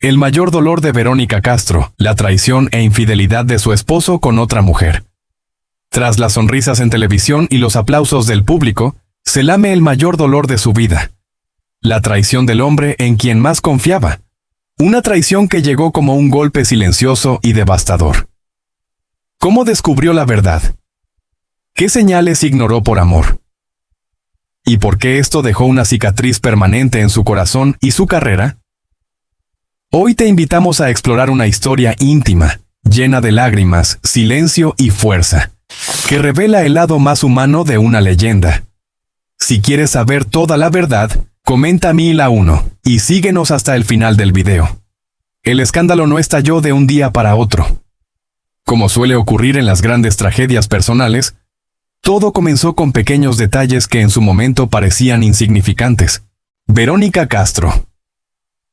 El mayor dolor de Verónica Castro, la traición e infidelidad de su esposo con otra mujer. Tras las sonrisas en televisión y los aplausos del público, se lame el mayor dolor de su vida. La traición del hombre en quien más confiaba. Una traición que llegó como un golpe silencioso y devastador. ¿Cómo descubrió la verdad? ¿Qué señales ignoró por amor? ¿Y por qué esto dejó una cicatriz permanente en su corazón y su carrera? Hoy te invitamos a explorar una historia íntima, llena de lágrimas, silencio y fuerza, que revela el lado más humano de una leyenda. Si quieres saber toda la verdad, comenta 1001 y síguenos hasta el final del video. El escándalo no estalló de un día para otro. Como suele ocurrir en las grandes tragedias personales, todo comenzó con pequeños detalles que en su momento parecían insignificantes. Verónica Castro,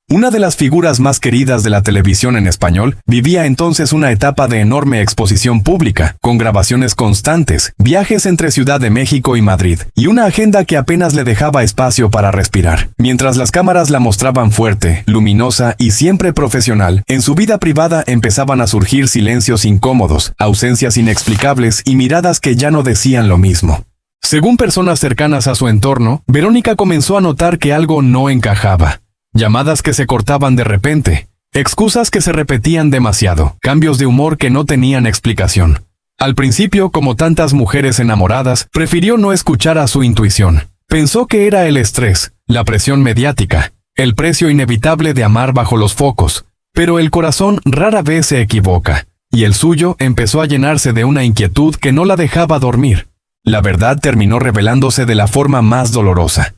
una de las figuras más queridas de la televisión en español, vivía entonces una etapa de enorme exposición pública, con grabaciones constantes, viajes entre Ciudad de México y Madrid, y una agenda que apenas le dejaba espacio para respirar. Mientras las cámaras la mostraban fuerte, luminosa y siempre profesional, en su vida privada empezaban a surgir silencios incómodos, ausencias inexplicables y miradas que ya no decían lo mismo. Según personas cercanas a su entorno, Verónica comenzó a notar que algo no encajaba. Llamadas que se cortaban de repente, excusas que se repetían demasiado, cambios de humor que no tenían explicación. Al principio, como tantas mujeres enamoradas, prefirió no escuchar a su intuición. Pensó que era el estrés, la presión mediática, el precio inevitable de amar bajo los focos. Pero el corazón rara vez se equivoca, y el suyo empezó a llenarse de una inquietud que no la dejaba dormir. La verdad terminó revelándose de la forma más dolorosa.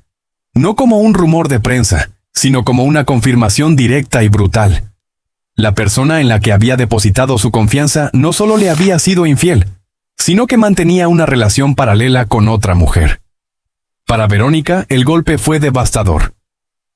No como un rumor de prensa, sino como una confirmación directa y brutal. La persona en la que había depositado su confianza no solo le había sido infiel, sino que mantenía una relación paralela con otra mujer. Para Verónica, el golpe fue devastador.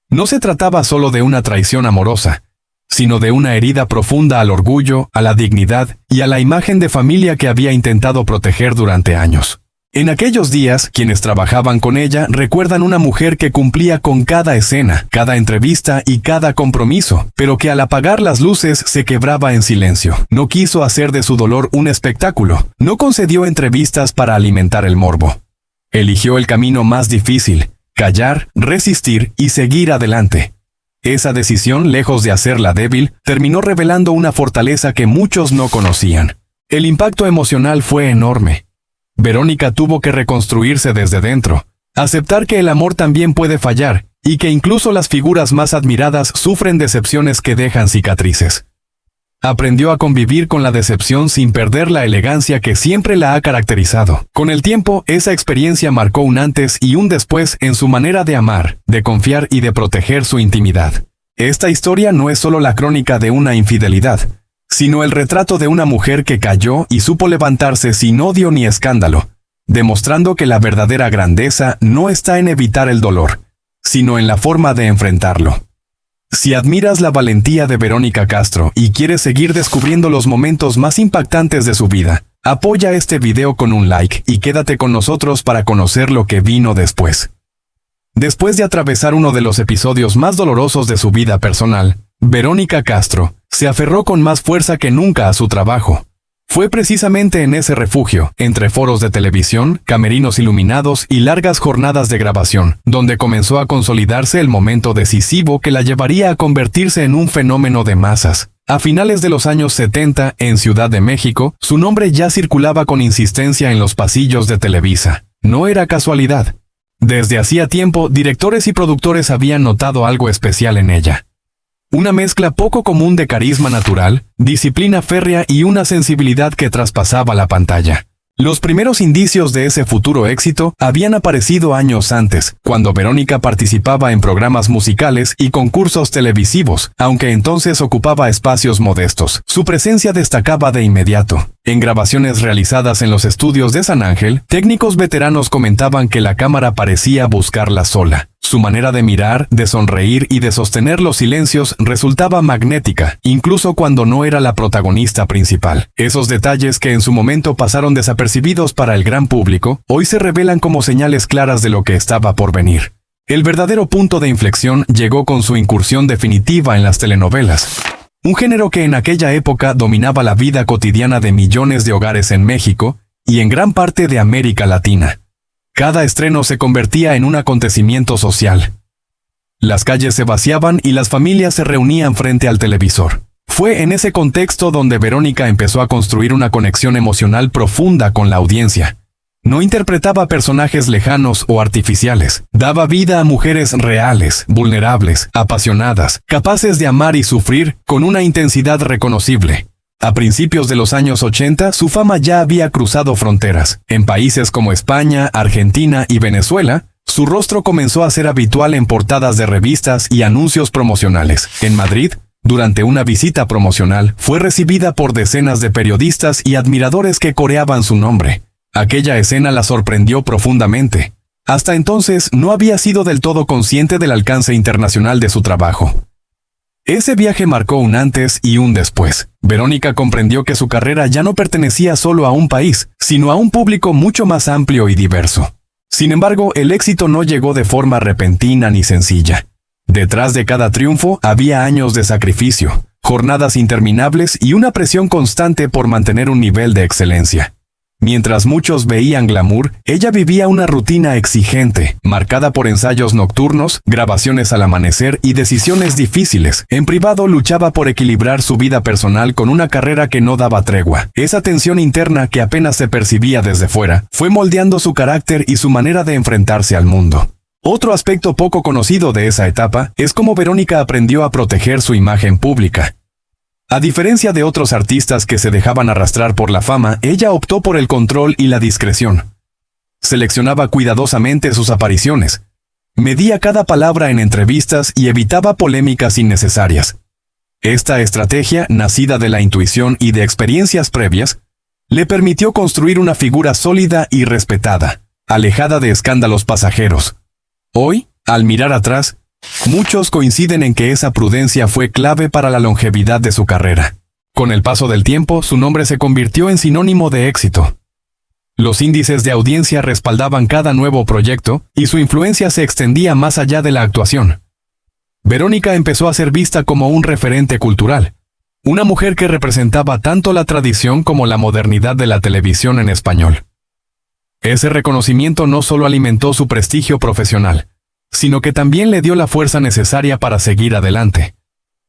No se trataba solo de una traición amorosa, sino de una herida profunda al orgullo, a la dignidad y a la imagen de familia que había intentado proteger durante años. En aquellos días, quienes trabajaban con ella recuerdan una mujer que cumplía con cada escena, cada entrevista y cada compromiso, pero que al apagar las luces se quebraba en silencio. No quiso hacer de su dolor un espectáculo, no concedió entrevistas para alimentar el morbo. Eligió el camino más difícil, callar, resistir y seguir adelante. Esa decisión, lejos de hacerla débil, terminó revelando una fortaleza que muchos no conocían. El impacto emocional fue enorme. Verónica tuvo que reconstruirse desde dentro, aceptar que el amor también puede fallar, y que incluso las figuras más admiradas sufren decepciones que dejan cicatrices. Aprendió a convivir con la decepción sin perder la elegancia que siempre la ha caracterizado. Con el tiempo, esa experiencia marcó un antes y un después en su manera de amar, de confiar y de proteger su intimidad. Esta historia no es solo la crónica de una infidelidad, sino el retrato de una mujer que cayó y supo levantarse sin odio ni escándalo, demostrando que la verdadera grandeza no está en evitar el dolor, sino en la forma de enfrentarlo. Si admiras la valentía de Verónica Castro y quieres seguir descubriendo los momentos más impactantes de su vida, apoya este video con un like y quédate con nosotros para conocer lo que vino después. Después de atravesar uno de los episodios más dolorosos de su vida personal, Verónica Castro se aferró con más fuerza que nunca a su trabajo. Fue precisamente en ese refugio, entre foros de televisión, camerinos iluminados y largas jornadas de grabación, donde comenzó a consolidarse el momento decisivo que la llevaría a convertirse en un fenómeno de masas. A finales de los años 70, en Ciudad de México, su nombre ya circulaba con insistencia en los pasillos de Televisa. No era casualidad. Desde hacía tiempo, directores y productores habían notado algo especial en ella. Una mezcla poco común de carisma natural, disciplina férrea y una sensibilidad que traspasaba la pantalla. Los primeros indicios de ese futuro éxito habían aparecido años antes, cuando Verónica participaba en programas musicales y concursos televisivos, aunque entonces ocupaba espacios modestos. Su presencia destacaba de inmediato. En grabaciones realizadas en los estudios de San Ángel, técnicos veteranos comentaban que la cámara parecía buscarla sola. Su manera de mirar, de sonreír y de sostener los silencios resultaba magnética, incluso cuando no era la protagonista principal. Esos detalles que en su momento pasaron desapercibidos para el gran público, hoy se revelan como señales claras de lo que estaba por venir. El verdadero punto de inflexión llegó con su incursión definitiva en las telenovelas, un género que en aquella época dominaba la vida cotidiana de millones de hogares en México y en gran parte de América Latina. Cada estreno se convertía en un acontecimiento social. Las calles se vaciaban y las familias se reunían frente al televisor. Fue en ese contexto donde Verónica empezó a construir una conexión emocional profunda con la audiencia. No interpretaba personajes lejanos o artificiales. Daba vida a mujeres reales, vulnerables, apasionadas, capaces de amar y sufrir con una intensidad reconocible. A principios de los años 80, su fama ya había cruzado fronteras. En países como España, Argentina y Venezuela, su rostro comenzó a ser habitual en portadas de revistas y anuncios promocionales. En Madrid, durante una visita promocional, fue recibida por decenas de periodistas y admiradores que coreaban su nombre. Aquella escena la sorprendió profundamente. Hasta entonces no había sido del todo consciente del alcance internacional de su trabajo. Ese viaje marcó un antes y un después. Verónica comprendió que su carrera ya no pertenecía solo a un país, sino a un público mucho más amplio y diverso. Sin embargo, el éxito no llegó de forma repentina ni sencilla. Detrás de cada triunfo había años de sacrificio, jornadas interminables y una presión constante por mantener un nivel de excelencia. Mientras muchos veían glamour, ella vivía una rutina exigente, marcada por ensayos nocturnos, grabaciones al amanecer y decisiones difíciles. En privado luchaba por equilibrar su vida personal con una carrera que no daba tregua. Esa tensión interna que apenas se percibía desde fuera, fue moldeando su carácter y su manera de enfrentarse al mundo. Otro aspecto poco conocido de esa etapa es cómo Verónica aprendió a proteger su imagen pública. A diferencia de otros artistas que se dejaban arrastrar por la fama, ella optó por el control y la discreción. Seleccionaba cuidadosamente sus apariciones, medía cada palabra en entrevistas y evitaba polémicas innecesarias. Esta estrategia, nacida de la intuición y de experiencias previas, le permitió construir una figura sólida y respetada, alejada de escándalos pasajeros. Hoy, al mirar atrás, muchos coinciden en que esa prudencia fue clave para la longevidad de su carrera. Con el paso del tiempo, su nombre se convirtió en sinónimo de éxito. Los índices de audiencia respaldaban cada nuevo proyecto y su influencia se extendía más allá de la actuación. Verónica empezó a ser vista como un referente cultural, una mujer que representaba tanto la tradición como la modernidad de la televisión en español. Ese reconocimiento no solo alimentó su prestigio profesional, sino que también le dio la fuerza necesaria para seguir adelante,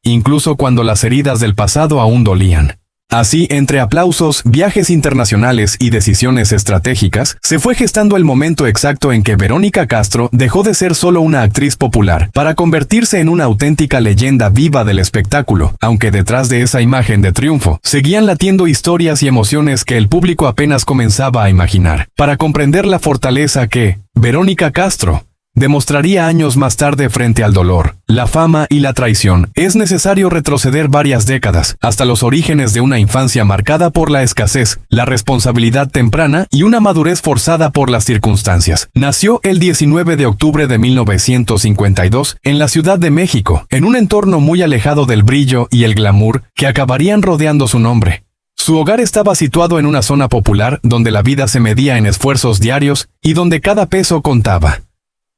incluso cuando las heridas del pasado aún dolían. Así, entre aplausos, viajes internacionales y decisiones estratégicas, se fue gestando el momento exacto en que Verónica Castro dejó de ser solo una actriz popular para convertirse en una auténtica leyenda viva del espectáculo, aunque detrás de esa imagen de triunfo, seguían latiendo historias y emociones que el público apenas comenzaba a imaginar. Para comprender la fortaleza que Verónica Castro demostraría años más tarde frente al dolor, la fama y la traición, es necesario retroceder varias décadas, hasta los orígenes de una infancia marcada por la escasez, la responsabilidad temprana y una madurez forzada por las circunstancias. Nació el 19 de octubre de 1952 en la Ciudad de México, en un entorno muy alejado del brillo y el glamour que acabarían rodeando su nombre. Su hogar estaba situado en una zona popular donde la vida se medía en esfuerzos diarios y donde cada peso contaba.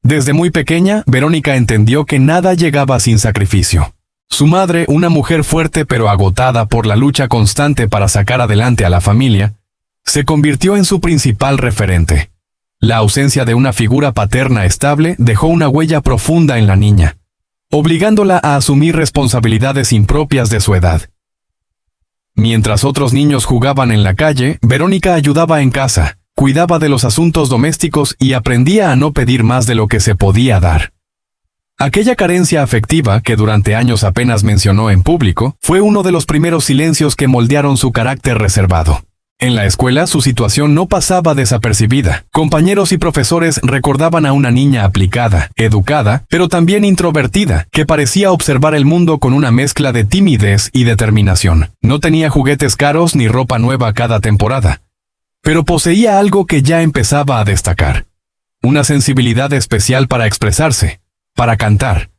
Desde muy pequeña, Verónica entendió que nada llegaba sin sacrificio. Su madre, una mujer fuerte pero agotada por la lucha constante para sacar adelante a la familia, se convirtió en su principal referente. La ausencia de una figura paterna estable dejó una huella profunda en la niña, obligándola a asumir responsabilidades impropias de su edad. Mientras otros niños jugaban en la calle, Verónica ayudaba en casa, cuidaba de los asuntos domésticos y aprendía a no pedir más de lo que se podía dar. Aquella carencia afectiva que durante años apenas mencionó en público, fue uno de los primeros silencios que moldearon su carácter reservado. En la escuela su situación no pasaba desapercibida. Compañeros y profesores recordaban a una niña aplicada, educada, pero también introvertida, que parecía observar el mundo con una mezcla de timidez y determinación. No tenía juguetes caros ni ropa nueva cada temporada, pero poseía algo que ya empezaba a destacar. Una sensibilidad especial para expresarse, para cantar,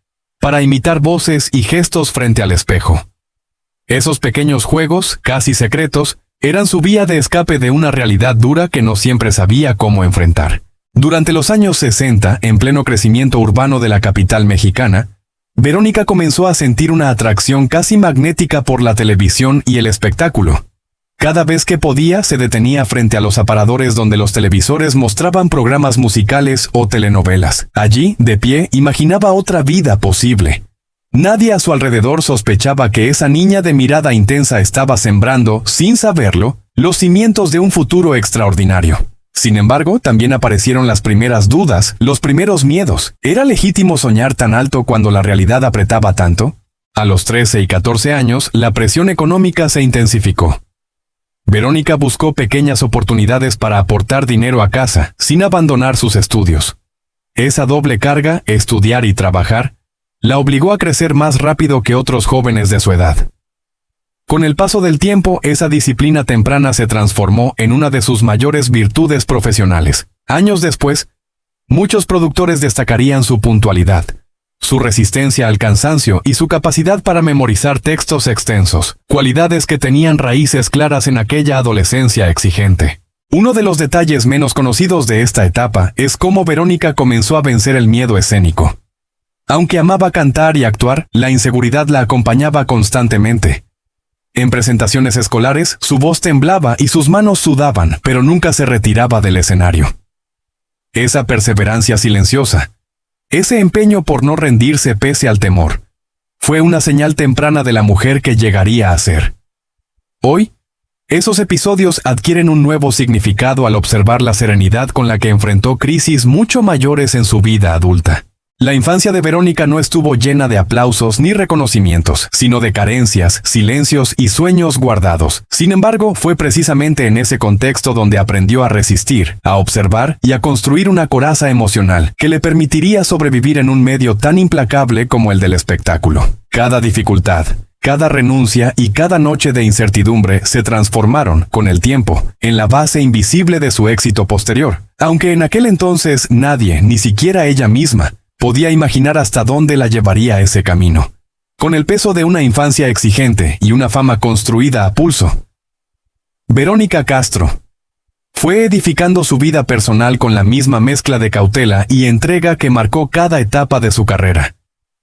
para imitar voces y gestos frente al espejo. Esos pequeños juegos, casi secretos, eran su vía de escape de una realidad dura que no siempre sabía cómo enfrentar. Durante los años 60, en pleno crecimiento urbano de la capital mexicana, Verónica comenzó a sentir una atracción casi magnética por la televisión y el espectáculo. Cada vez que podía, se detenía frente a los aparadores donde los televisores mostraban programas musicales o telenovelas. Allí, de pie, imaginaba otra vida posible. Nadie a su alrededor sospechaba que esa niña de mirada intensa estaba sembrando, sin saberlo, los cimientos de un futuro extraordinario. Sin embargo, también aparecieron las primeras dudas, los primeros miedos. ¿Era legítimo soñar tan alto cuando la realidad apretaba tanto? A los 13 y 14 años, la presión económica se intensificó. Verónica buscó pequeñas oportunidades para aportar dinero a casa, sin abandonar sus estudios. Esa doble carga, estudiar y trabajar, la obligó a crecer más rápido que otros jóvenes de su edad. Con el paso del tiempo, esa disciplina temprana se transformó en una de sus mayores virtudes profesionales. Años después, muchos productores destacarían su puntualidad, su resistencia al cansancio y su capacidad para memorizar textos extensos, cualidades que tenían raíces claras en aquella adolescencia exigente. Uno de los detalles menos conocidos de esta etapa es cómo Verónica comenzó a vencer el miedo escénico. Aunque amaba cantar y actuar, la inseguridad la acompañaba constantemente. En presentaciones escolares, su voz temblaba y sus manos sudaban, pero nunca se retiraba del escenario. Esa perseverancia silenciosa, ese empeño por no rendirse pese al temor, fue una señal temprana de la mujer que llegaría a ser. Hoy, esos episodios adquieren un nuevo significado al observar la serenidad con la que enfrentó crisis mucho mayores en su vida adulta. La infancia de Verónica no estuvo llena de aplausos ni reconocimientos, sino de carencias, silencios y sueños guardados. Sin embargo, fue precisamente en ese contexto donde aprendió a resistir, a observar y a construir una coraza emocional que le permitiría sobrevivir en un medio tan implacable como el del espectáculo. Cada dificultad, cada renuncia y cada noche de incertidumbre se transformaron, con el tiempo, en la base invisible de su éxito posterior. Aunque en aquel entonces nadie, ni siquiera ella misma, podía imaginar hasta dónde la llevaría ese camino. Con el peso de una infancia exigente y una fama construida a pulso, Verónica Castro fue edificando su vida personal con la misma mezcla de cautela y entrega que marcó cada etapa de su carrera.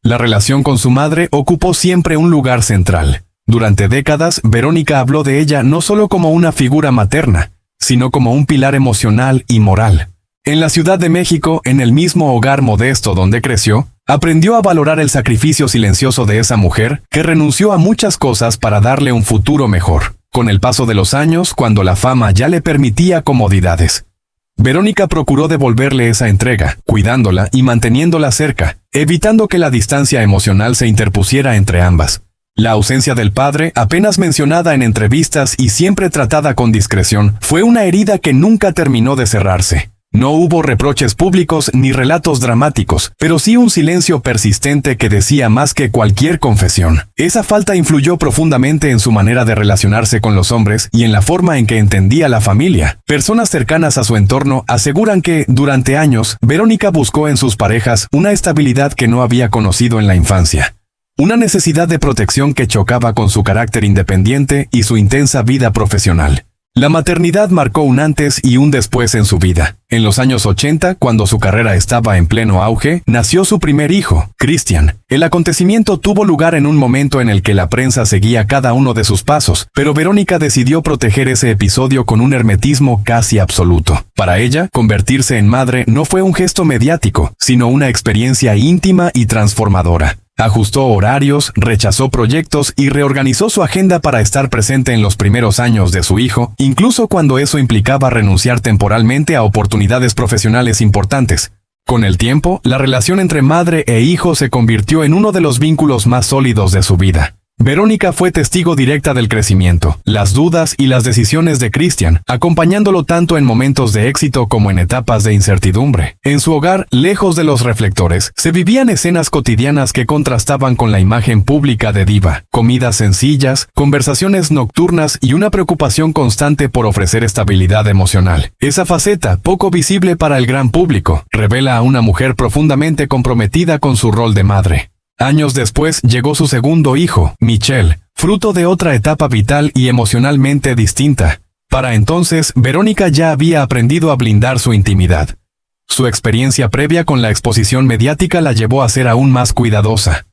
La relación con su madre ocupó siempre un lugar central. Durante décadas, Verónica habló de ella no solo como una figura materna, sino como un pilar emocional y moral. En la Ciudad de México, en el mismo hogar modesto donde creció, aprendió a valorar el sacrificio silencioso de esa mujer que renunció a muchas cosas para darle un futuro mejor. Con el paso de los años, cuando la fama ya le permitía comodidades, Verónica procuró devolverle esa entrega, cuidándola y manteniéndola cerca, evitando que la distancia emocional se interpusiera entre ambas. La ausencia del padre, apenas mencionada en entrevistas y siempre tratada con discreción, fue una herida que nunca terminó de cerrarse. No hubo reproches públicos ni relatos dramáticos, pero sí un silencio persistente que decía más que cualquier confesión. Esa falta influyó profundamente en su manera de relacionarse con los hombres y en la forma en que entendía la familia. Personas cercanas a su entorno aseguran que, durante años, Verónica buscó en sus parejas una estabilidad que no había conocido en la infancia. Una necesidad de protección que chocaba con su carácter independiente y su intensa vida profesional. La maternidad marcó un antes y un después en su vida. En los años 80, cuando su carrera estaba en pleno auge, nació su primer hijo, Christian. El acontecimiento tuvo lugar en un momento en el que la prensa seguía cada uno de sus pasos, pero Verónica decidió proteger ese episodio con un hermetismo casi absoluto. Para ella, convertirse en madre no fue un gesto mediático, sino una experiencia íntima y transformadora. Ajustó horarios, rechazó proyectos y reorganizó su agenda para estar presente en los primeros años de su hijo, incluso cuando eso implicaba renunciar temporalmente a oportunidades profesionales importantes. Con el tiempo, la relación entre madre e hijo se convirtió en uno de los vínculos más sólidos de su vida. Verónica fue testigo directa del crecimiento, las dudas y las decisiones de Christian, acompañándolo tanto en momentos de éxito como en etapas de incertidumbre. En su hogar, lejos de los reflectores, se vivían escenas cotidianas que contrastaban con la imagen pública de diva, comidas sencillas, conversaciones nocturnas y una preocupación constante por ofrecer estabilidad emocional. Esa faceta, poco visible para el gran público, revela a una mujer profundamente comprometida con su rol de madre. Años después llegó su segundo hijo, Michelle, fruto de otra etapa vital y emocionalmente distinta. Para entonces, Verónica ya había aprendido a blindar su intimidad. Su experiencia previa con la exposición mediática la llevó a ser aún más cuidadosa.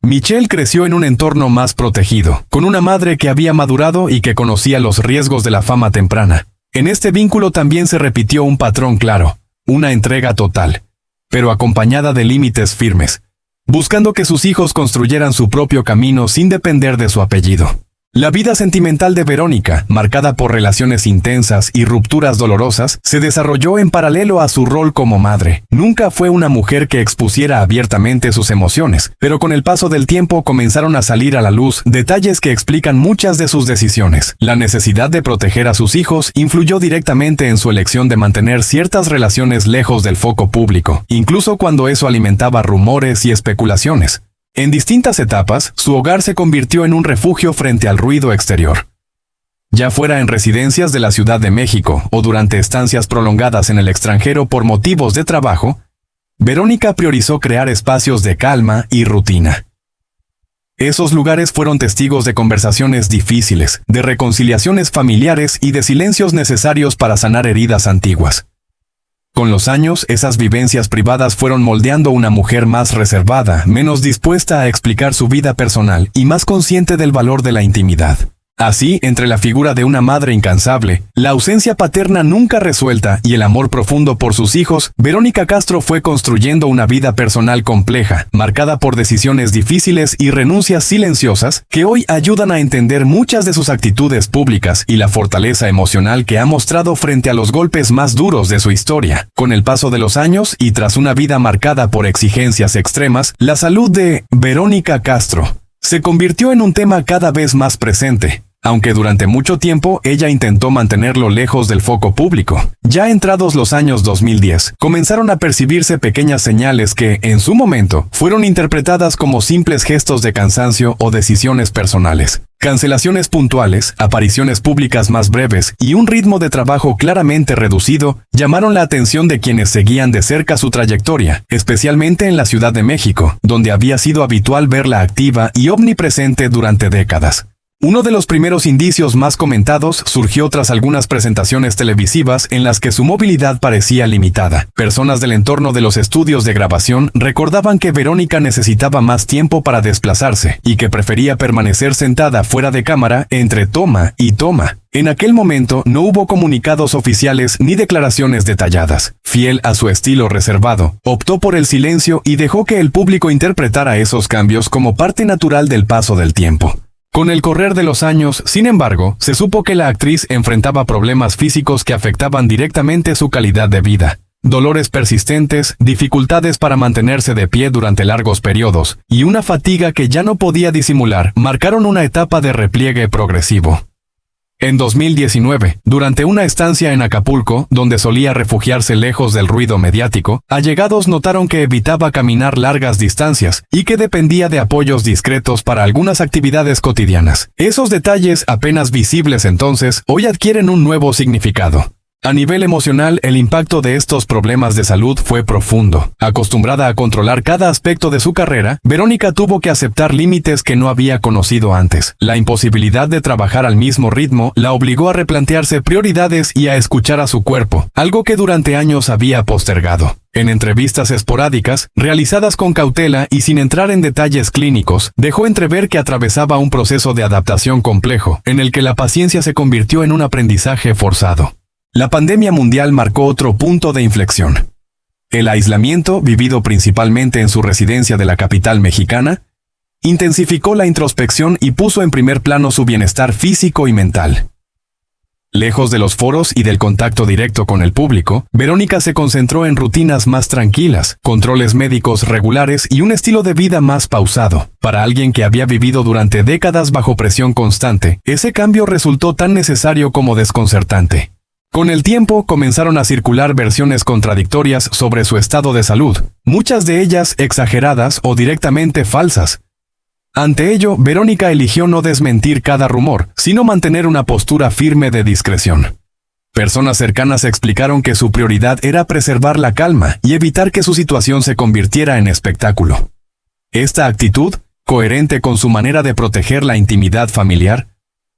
Michelle creció en un entorno más protegido, con una madre que había madurado y que conocía los riesgos de la fama temprana. En este vínculo también se repitió un patrón claro, una entrega total, pero acompañada de límites firmes, buscando que sus hijos construyeran su propio camino sin depender de su apellido. La vida sentimental de Verónica, marcada por relaciones intensas y rupturas dolorosas, se desarrolló en paralelo a su rol como madre. Nunca fue una mujer que expusiera abiertamente sus emociones, pero con el paso del tiempo comenzaron a salir a la luz detalles que explican muchas de sus decisiones. La necesidad de proteger a sus hijos influyó directamente en su elección de mantener ciertas relaciones lejos del foco público, incluso cuando eso alimentaba rumores y especulaciones. En distintas etapas, su hogar se convirtió en un refugio frente al ruido exterior. Ya fuera en residencias de la Ciudad de México o durante estancias prolongadas en el extranjero por motivos de trabajo, Verónica priorizó crear espacios de calma y rutina. Esos lugares fueron testigos de conversaciones difíciles, de reconciliaciones familiares y de silencios necesarios para sanar heridas antiguas. Con los años, esas vivencias privadas fueron moldeando una mujer más reservada, menos dispuesta a explicar su vida personal y más consciente del valor de la intimidad. Así, entre la figura de una madre incansable, la ausencia paterna nunca resuelta y el amor profundo por sus hijos, Verónica Castro fue construyendo una vida personal compleja, marcada por decisiones difíciles y renuncias silenciosas que hoy ayudan a entender muchas de sus actitudes públicas y la fortaleza emocional que ha mostrado frente a los golpes más duros de su historia. Con el paso de los años y tras una vida marcada por exigencias extremas, la salud de Verónica Castro se convirtió en un tema cada vez más presente, aunque durante mucho tiempo ella intentó mantenerlo lejos del foco público. Ya entrados los años 2010, comenzaron a percibirse pequeñas señales que, en su momento, fueron interpretadas como simples gestos de cansancio o decisiones personales. Cancelaciones puntuales, apariciones públicas más breves y un ritmo de trabajo claramente reducido llamaron la atención de quienes seguían de cerca su trayectoria, especialmente en la Ciudad de México, donde había sido habitual verla activa y omnipresente durante décadas. Uno de los primeros indicios más comentados surgió tras algunas presentaciones televisivas en las que su movilidad parecía limitada. Personas del entorno de los estudios de grabación recordaban que Verónica necesitaba más tiempo para desplazarse y que prefería permanecer sentada fuera de cámara entre toma y toma. En aquel momento no hubo comunicados oficiales ni declaraciones detalladas. Fiel a su estilo reservado, optó por el silencio y dejó que el público interpretara esos cambios como parte natural del paso del tiempo. Con el correr de los años, sin embargo, se supo que la actriz enfrentaba problemas físicos que afectaban directamente su calidad de vida. Dolores persistentes, dificultades para mantenerse de pie durante largos periodos, y una fatiga que ya no podía disimular, marcaron una etapa de repliegue progresivo. En 2019, durante una estancia en Acapulco, donde solía refugiarse lejos del ruido mediático, allegados notaron que evitaba caminar largas distancias y que dependía de apoyos discretos para algunas actividades cotidianas. Esos detalles, apenas visibles entonces, hoy adquieren un nuevo significado. A nivel emocional, el impacto de estos problemas de salud fue profundo. Acostumbrada a controlar cada aspecto de su carrera, Verónica tuvo que aceptar límites que no había conocido antes. La imposibilidad de trabajar al mismo ritmo la obligó a replantearse prioridades y a escuchar a su cuerpo, algo que durante años había postergado. En entrevistas esporádicas, realizadas con cautela y sin entrar en detalles clínicos, dejó entrever que atravesaba un proceso de adaptación complejo, en el que la paciencia se convirtió en un aprendizaje forzado. La pandemia mundial marcó otro punto de inflexión. El aislamiento, vivido principalmente en su residencia de la capital mexicana, intensificó la introspección y puso en primer plano su bienestar físico y mental. Lejos de los foros y del contacto directo con el público, Verónica se concentró en rutinas más tranquilas, controles médicos regulares y un estilo de vida más pausado. Para alguien que había vivido durante décadas bajo presión constante, ese cambio resultó tan necesario como desconcertante. Con el tiempo comenzaron a circular versiones contradictorias sobre su estado de salud, muchas de ellas exageradas o directamente falsas. Ante ello, Verónica eligió no desmentir cada rumor, sino mantener una postura firme de discreción. Personas cercanas explicaron que su prioridad era preservar la calma y evitar que su situación se convirtiera en espectáculo. Esta actitud, coherente con su manera de proteger la intimidad familiar,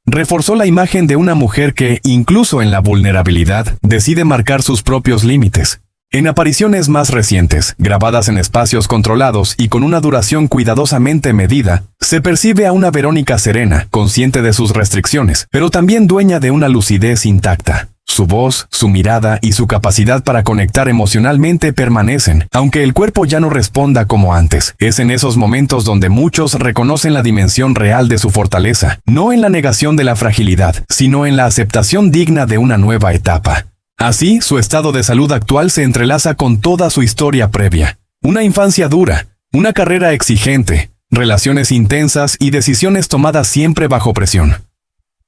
reforzó la imagen de una mujer que, incluso en la vulnerabilidad, decide marcar sus propios límites. En apariciones más recientes, grabadas en espacios controlados y con una duración cuidadosamente medida, se percibe a una Verónica serena, consciente de sus restricciones, pero también dueña de una lucidez intacta. Su voz, su mirada y su capacidad para conectar emocionalmente permanecen, aunque el cuerpo ya no responda como antes. Es en esos momentos donde muchos reconocen la dimensión real de su fortaleza, no en la negación de la fragilidad, sino en la aceptación digna de una nueva etapa. Así, su estado de salud actual se entrelaza con toda su historia previa. Una infancia dura, una carrera exigente, relaciones intensas y decisiones tomadas siempre bajo presión.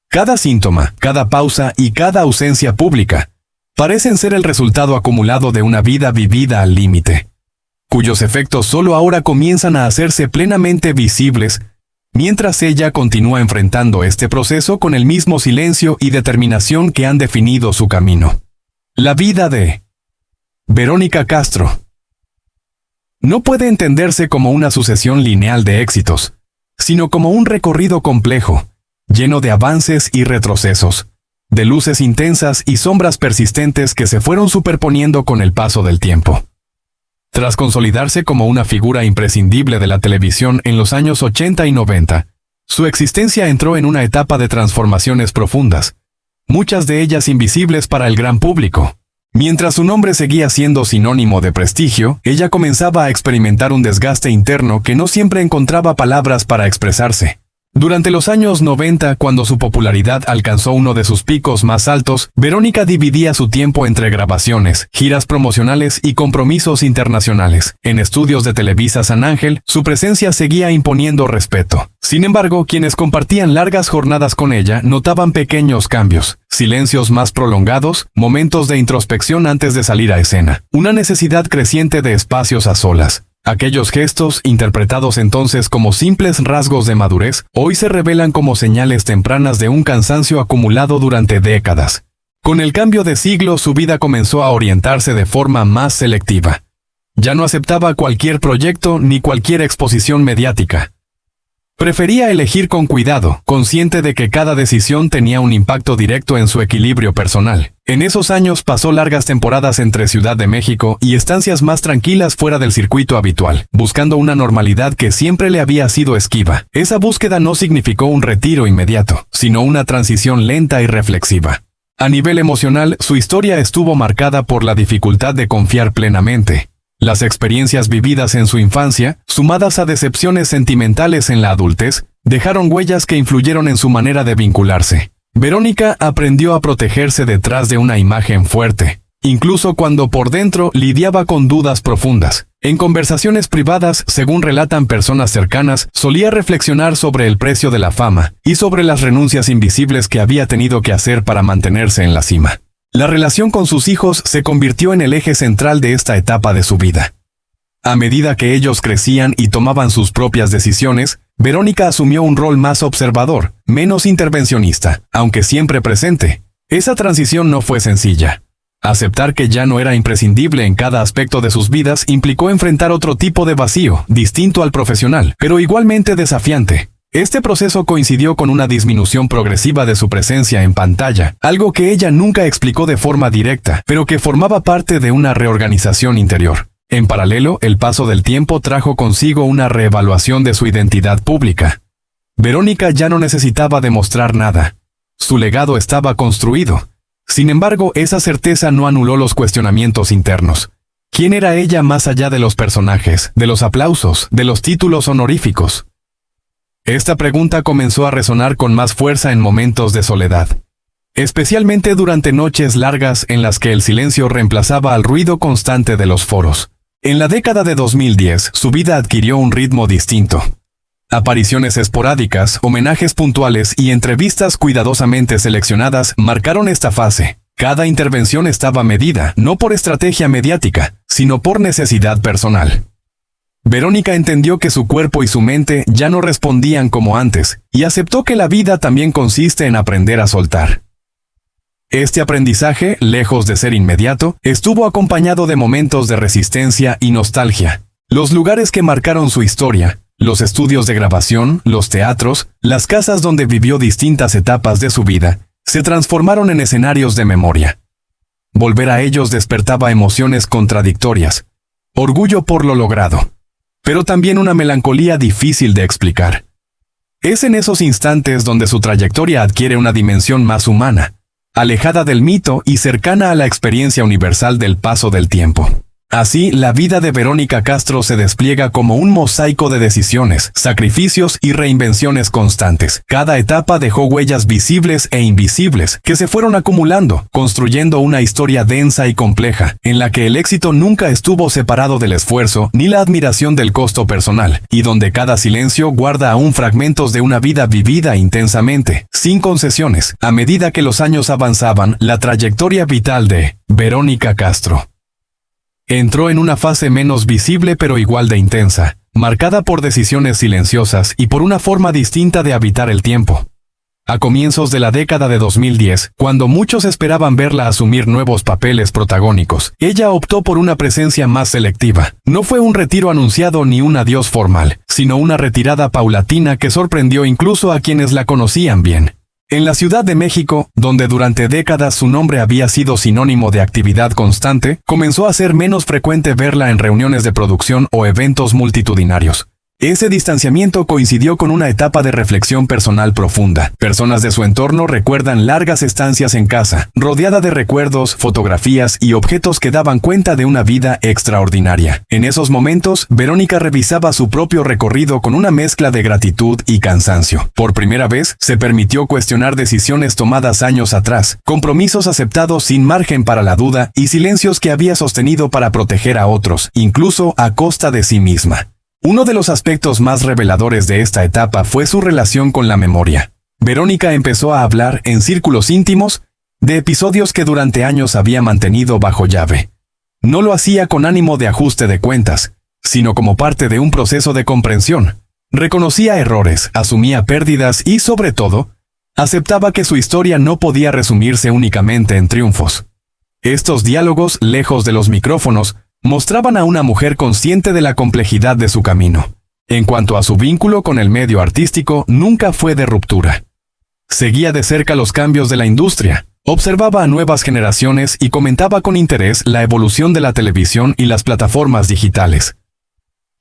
Cada síntoma, cada pausa y cada ausencia pública parecen ser el resultado acumulado de una vida vivida al límite, cuyos efectos solo ahora comienzan a hacerse plenamente visibles, mientras ella continúa enfrentando este proceso con el mismo silencio y determinación que han definido su camino. La vida de Verónica Castro no puede entenderse como una sucesión lineal de éxitos, sino como un recorrido complejo, lleno de avances y retrocesos, de luces intensas y sombras persistentes que se fueron superponiendo con el paso del tiempo. Tras consolidarse como una figura imprescindible de la televisión en los años 80 y 90, su existencia entró en una etapa de transformaciones profundas, muchas de ellas invisibles para el gran público. Mientras su nombre seguía siendo sinónimo de prestigio, ella comenzaba a experimentar un desgaste interno que no siempre encontraba palabras para expresarse. Durante los años 90, cuando su popularidad alcanzó uno de sus picos más altos, Verónica dividía su tiempo entre grabaciones, giras promocionales y compromisos internacionales. En estudios de Televisa San Ángel, su presencia seguía imponiendo respeto. Sin embargo, quienes compartían largas jornadas con ella notaban pequeños cambios, silencios más prolongados, momentos de introspección antes de salir a escena, una necesidad creciente de espacios a solas. Aquellos gestos, interpretados entonces como simples rasgos de madurez, hoy se revelan como señales tempranas de un cansancio acumulado durante décadas. Con el cambio de siglo, su vida comenzó a orientarse de forma más selectiva. Ya no aceptaba cualquier proyecto ni cualquier exposición mediática. Prefería elegir con cuidado, consciente de que cada decisión tenía un impacto directo en su equilibrio personal. En esos años pasó largas temporadas entre Ciudad de México y estancias más tranquilas fuera del circuito habitual, buscando una normalidad que siempre le había sido esquiva. Esa búsqueda no significó un retiro inmediato, sino una transición lenta y reflexiva. A nivel emocional, su historia estuvo marcada por la dificultad de confiar plenamente. Las experiencias vividas en su infancia, sumadas a decepciones sentimentales en la adultez, dejaron huellas que influyeron en su manera de vincularse. Verónica aprendió a protegerse detrás de una imagen fuerte, incluso cuando por dentro lidiaba con dudas profundas. En conversaciones privadas, según relatan personas cercanas, solía reflexionar sobre el precio de la fama y sobre las renuncias invisibles que había tenido que hacer para mantenerse en la cima. La relación con sus hijos se convirtió en el eje central de esta etapa de su vida. A medida que ellos crecían y tomaban sus propias decisiones, Verónica asumió un rol más observador, menos intervencionista, aunque siempre presente. Esa transición no fue sencilla. Aceptar que ya no era imprescindible en cada aspecto de sus vidas implicó enfrentar otro tipo de vacío, distinto al profesional, pero igualmente desafiante. Este proceso coincidió con una disminución progresiva de su presencia en pantalla, algo que ella nunca explicó de forma directa, pero que formaba parte de una reorganización interior. En paralelo, el paso del tiempo trajo consigo una reevaluación de su identidad pública. Verónica ya no necesitaba demostrar nada. Su legado estaba construido. Sin embargo, esa certeza no anuló los cuestionamientos internos. ¿Quién era ella más allá de los personajes, de los aplausos, de los títulos honoríficos? Esta pregunta comenzó a resonar con más fuerza en momentos de soledad, especialmente durante noches largas en las que el silencio reemplazaba al ruido constante de los foros. En la década de 2010, su vida adquirió un ritmo distinto. Apariciones esporádicas, homenajes puntuales y entrevistas cuidadosamente seleccionadas marcaron esta fase. Cada intervención estaba medida, no por estrategia mediática, sino por necesidad personal. Verónica entendió que su cuerpo y su mente ya no respondían como antes, y aceptó que la vida también consiste en aprender a soltar. Este aprendizaje, lejos de ser inmediato, estuvo acompañado de momentos de resistencia y nostalgia. Los lugares que marcaron su historia, los estudios de grabación, los teatros, las casas donde vivió distintas etapas de su vida, se transformaron en escenarios de memoria. Volver a ellos despertaba emociones contradictorias. Orgullo por lo logrado, pero también una melancolía difícil de explicar. Es en esos instantes donde su trayectoria adquiere una dimensión más humana, alejada del mito y cercana a la experiencia universal del paso del tiempo. Así, la vida de Verónica Castro se despliega como un mosaico de decisiones, sacrificios y reinvenciones constantes. Cada etapa dejó huellas visibles e invisibles que se fueron acumulando, construyendo una historia densa y compleja, en la que el éxito nunca estuvo separado del esfuerzo ni la admiración del costo personal, y donde cada silencio guarda aún fragmentos de una vida vivida intensamente, sin concesiones. A medida que los años avanzaban, la trayectoria vital de Verónica Castro entró en una fase menos visible pero igual de intensa, marcada por decisiones silenciosas y por una forma distinta de habitar el tiempo. A comienzos de la década de 2010, cuando muchos esperaban verla asumir nuevos papeles protagónicos, ella optó por una presencia más selectiva. No fue un retiro anunciado ni un adiós formal, sino una retirada paulatina que sorprendió incluso a quienes la conocían bien. En la Ciudad de México, donde durante décadas su nombre había sido sinónimo de actividad constante, comenzó a ser menos frecuente verla en reuniones de producción o eventos multitudinarios. Ese distanciamiento coincidió con una etapa de reflexión personal profunda. Personas de su entorno recuerdan largas estancias en casa, rodeada de recuerdos, fotografías y objetos que daban cuenta de una vida extraordinaria. En esos momentos, Verónica revisaba su propio recorrido con una mezcla de gratitud y cansancio. Por primera vez, se permitió cuestionar decisiones tomadas años atrás, compromisos aceptados sin margen para la duda y silencios que había sostenido para proteger a otros, incluso a costa de sí misma. Uno de los aspectos más reveladores de esta etapa fue su relación con la memoria. Verónica empezó a hablar en círculos íntimos de episodios que durante años había mantenido bajo llave. No lo hacía con ánimo de ajuste de cuentas, sino como parte de un proceso de comprensión. Reconocía errores, asumía pérdidas y, sobre todo, aceptaba que su historia no podía resumirse únicamente en triunfos. Estos diálogos, lejos de los micrófonos, mostraban a una mujer consciente de la complejidad de su camino. En cuanto a su vínculo con el medio artístico, nunca fue de ruptura. Seguía de cerca los cambios de la industria, observaba a nuevas generaciones y comentaba con interés la evolución de la televisión y las plataformas digitales.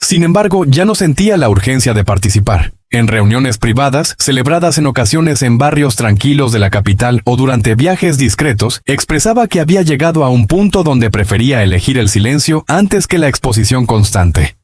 Sin embargo, ya no sentía la urgencia de participar. En reuniones privadas, celebradas en ocasiones en barrios tranquilos de la capital o durante viajes discretos, expresaba que había llegado a un punto donde prefería elegir el silencio antes que la exposición constante.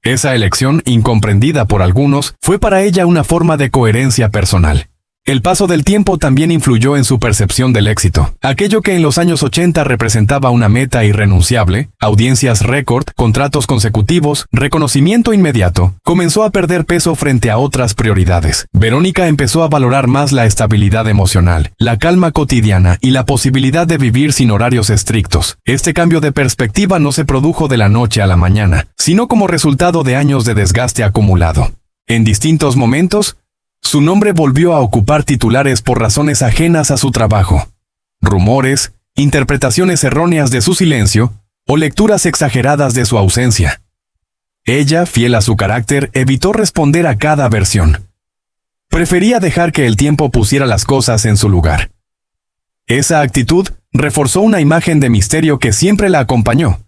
Esa elección, incomprendida por algunos, fue para ella una forma de coherencia personal. El paso del tiempo también influyó en su percepción del éxito. Aquello que en los años 80 representaba una meta irrenunciable, audiencias récord, contratos consecutivos, reconocimiento inmediato, comenzó a perder peso frente a otras prioridades. Verónica empezó a valorar más la estabilidad emocional, la calma cotidiana y la posibilidad de vivir sin horarios estrictos. Este cambio de perspectiva no se produjo de la noche a la mañana, sino como resultado de años de desgaste acumulado. En distintos momentos, su nombre volvió a ocupar titulares por razones ajenas a su trabajo. Rumores, interpretaciones erróneas de su silencio o lecturas exageradas de su ausencia. Ella, fiel a su carácter, evitó responder a cada versión. Prefería dejar que el tiempo pusiera las cosas en su lugar. Esa actitud reforzó una imagen de misterio que siempre la acompañó,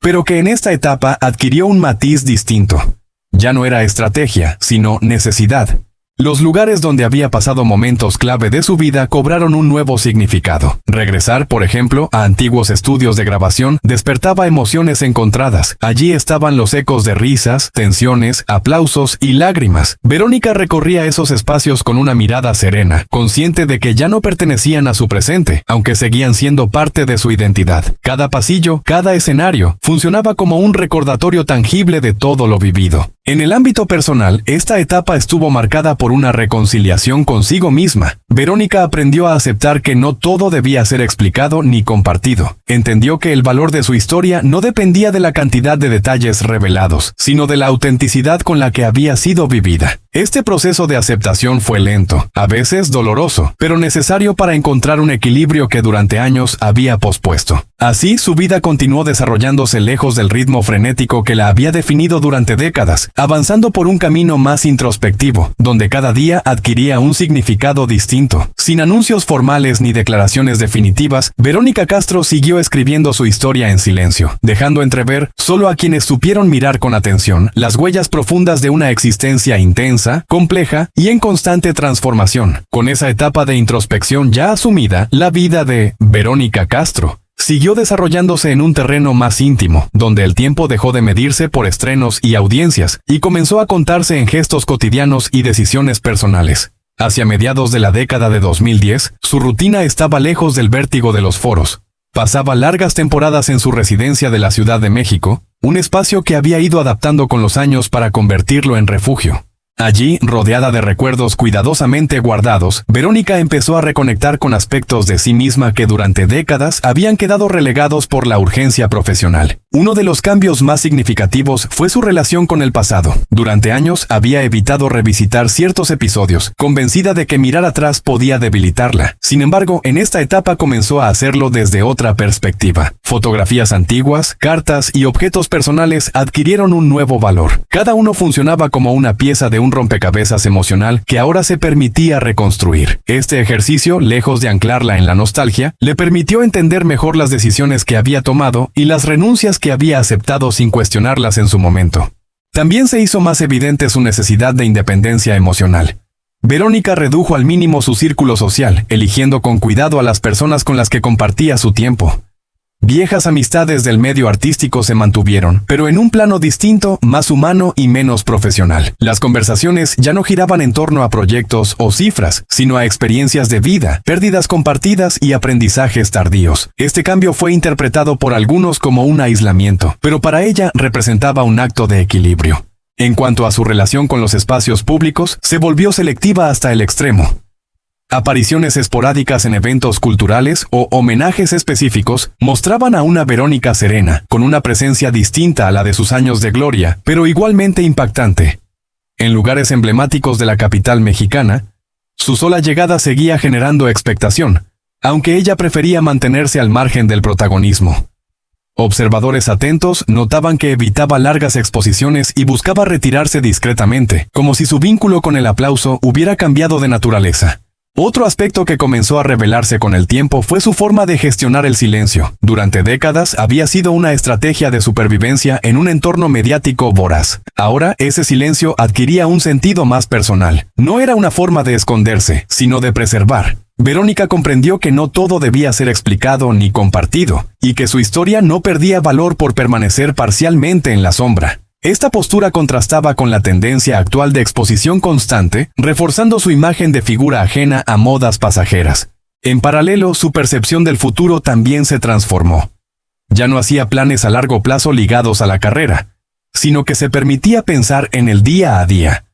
pero que en esta etapa adquirió un matiz distinto. Ya no era estrategia, sino necesidad. Los lugares donde había pasado momentos clave de su vida cobraron un nuevo significado. Regresar, por ejemplo, a antiguos estudios de grabación despertaba emociones encontradas. Allí estaban los ecos de risas, tensiones, aplausos y lágrimas. Verónica recorría esos espacios con una mirada serena, consciente de que ya no pertenecían a su presente, aunque seguían siendo parte de su identidad. Cada pasillo, cada escenario, funcionaba como un recordatorio tangible de todo lo vivido. En el ámbito personal, esta etapa estuvo marcada por una reconciliación consigo misma. Verónica aprendió a aceptar que no todo debía ser explicado ni compartido. Entendió que el valor de su historia no dependía de la cantidad de detalles revelados, sino de la autenticidad con la que había sido vivida. Este proceso de aceptación fue lento, a veces doloroso, pero necesario para encontrar un equilibrio que durante años había pospuesto. Así, su vida continuó desarrollándose lejos del ritmo frenético que la había definido durante décadas, avanzando por un camino más introspectivo, donde cada día adquiría un significado distinto instinto. Sin anuncios formales ni declaraciones definitivas, Verónica Castro siguió escribiendo su historia en silencio, dejando entrever, solo a quienes supieron mirar con atención, las huellas profundas de una existencia intensa, compleja y en constante transformación. Con esa etapa de introspección ya asumida, la vida de Verónica Castro siguió desarrollándose en un terreno más íntimo, donde el tiempo dejó de medirse por estrenos y audiencias, y comenzó a contarse en gestos cotidianos y decisiones personales. Hacia mediados de la década de 2010, su rutina estaba lejos del vértigo de los foros. Pasaba largas temporadas en su residencia de la Ciudad de México, un espacio que había ido adaptando con los años para convertirlo en refugio. Allí, rodeada de recuerdos cuidadosamente guardados, Verónica empezó a reconectar con aspectos de sí misma que durante décadas habían quedado relegados por la urgencia profesional. Uno de los cambios más significativos fue su relación con el pasado. Durante años había evitado revisitar ciertos episodios, convencida de que mirar atrás podía debilitarla. Sin embargo, en esta etapa comenzó a hacerlo desde otra perspectiva. Fotografías antiguas, cartas y objetos personales adquirieron un nuevo valor. Cada uno funcionaba como una pieza de un rompecabezas emocional que ahora se permitía reconstruir. Este ejercicio, lejos de anclarla en la nostalgia, le permitió entender mejor las decisiones que había tomado y las renuncias que había aceptado sin cuestionarlas en su momento. También se hizo más evidente su necesidad de independencia emocional. Verónica redujo al mínimo su círculo social, eligiendo con cuidado a las personas con las que compartía su tiempo. Viejas amistades del medio artístico se mantuvieron, pero en un plano distinto, más humano y menos profesional. Las conversaciones ya no giraban en torno a proyectos o cifras, sino a experiencias de vida, pérdidas compartidas y aprendizajes tardíos. Este cambio fue interpretado por algunos como un aislamiento, pero para ella representaba un acto de equilibrio. En cuanto a su relación con los espacios públicos, se volvió selectiva hasta el extremo. Apariciones esporádicas en eventos culturales o homenajes específicos mostraban a una Verónica serena, con una presencia distinta a la de sus años de gloria, pero igualmente impactante. En lugares emblemáticos de la capital mexicana, su sola llegada seguía generando expectación, aunque ella prefería mantenerse al margen del protagonismo. Observadores atentos notaban que evitaba largas exposiciones y buscaba retirarse discretamente, como si su vínculo con el aplauso hubiera cambiado de naturaleza. Otro aspecto que comenzó a revelarse con el tiempo fue su forma de gestionar el silencio. Durante décadas había sido una estrategia de supervivencia en un entorno mediático voraz. Ahora ese silencio adquiría un sentido más personal. No era una forma de esconderse, sino de preservar. Verónica comprendió que no todo debía ser explicado ni compartido, y que su historia no perdía valor por permanecer parcialmente en la sombra. Esta postura contrastaba con la tendencia actual de exposición constante, reforzando su imagen de figura ajena a modas pasajeras. En paralelo, su percepción del futuro también se transformó. Ya no hacía planes a largo plazo ligados a la carrera, sino que se permitía pensar en el día a día.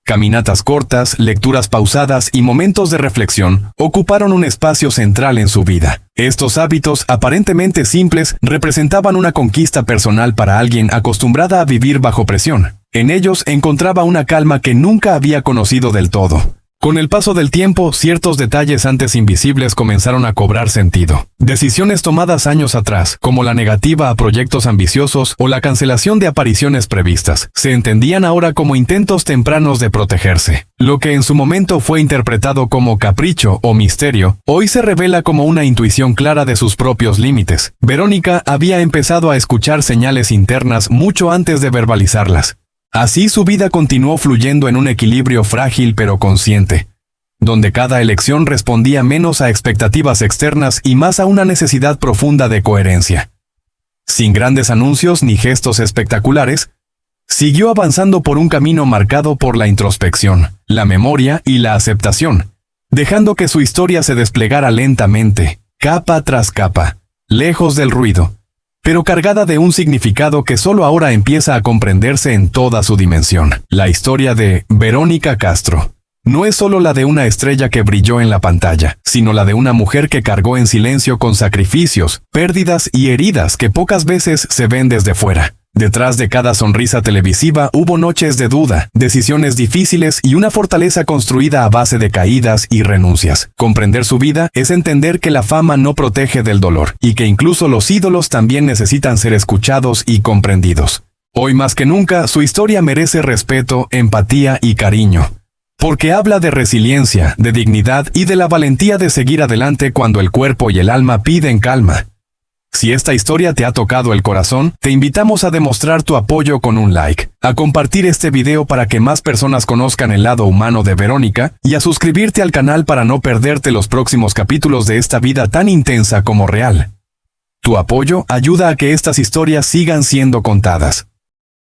Caminatas cortas, lecturas pausadas y momentos de reflexión ocuparon un espacio central en su vida. Estos hábitos, aparentemente simples, representaban una conquista personal para alguien acostumbrada a vivir bajo presión. En ellos encontraba una calma que nunca había conocido del todo. Con el paso del tiempo, ciertos detalles antes invisibles comenzaron a cobrar sentido. Decisiones tomadas años atrás, como la negativa a proyectos ambiciosos o la cancelación de apariciones previstas, se entendían ahora como intentos tempranos de protegerse. Lo que en su momento fue interpretado como capricho o misterio, hoy se revela como una intuición clara de sus propios límites. Verónica había empezado a escuchar señales internas mucho antes de verbalizarlas. Así su vida continuó fluyendo en un equilibrio frágil pero consciente, donde cada elección respondía menos a expectativas externas y más a una necesidad profunda de coherencia. Sin grandes anuncios ni gestos espectaculares, siguió avanzando por un camino marcado por la introspección, la memoria y la aceptación, dejando que su historia se desplegara lentamente, capa tras capa, lejos del ruido, pero cargada de un significado que solo ahora empieza a comprenderse en toda su dimensión. La historia de Verónica Castro no es solo la de una estrella que brilló en la pantalla, sino la de una mujer que cargó en silencio con sacrificios, pérdidas y heridas que pocas veces se ven desde fuera. Detrás de cada sonrisa televisiva hubo noches de duda, decisiones difíciles y una fortaleza construida a base de caídas y renuncias. Comprender su vida es entender que la fama no protege del dolor, y que incluso los ídolos también necesitan ser escuchados y comprendidos. Hoy más que nunca, su historia merece respeto, empatía y cariño. Porque habla de resiliencia, de dignidad y de la valentía de seguir adelante cuando el cuerpo y el alma piden calma. Si esta historia te ha tocado el corazón, te invitamos a demostrar tu apoyo con un like, a compartir este video para que más personas conozcan el lado humano de Verónica y a suscribirte al canal para no perderte los próximos capítulos de esta vida tan intensa como real. Tu apoyo ayuda a que estas historias sigan siendo contadas.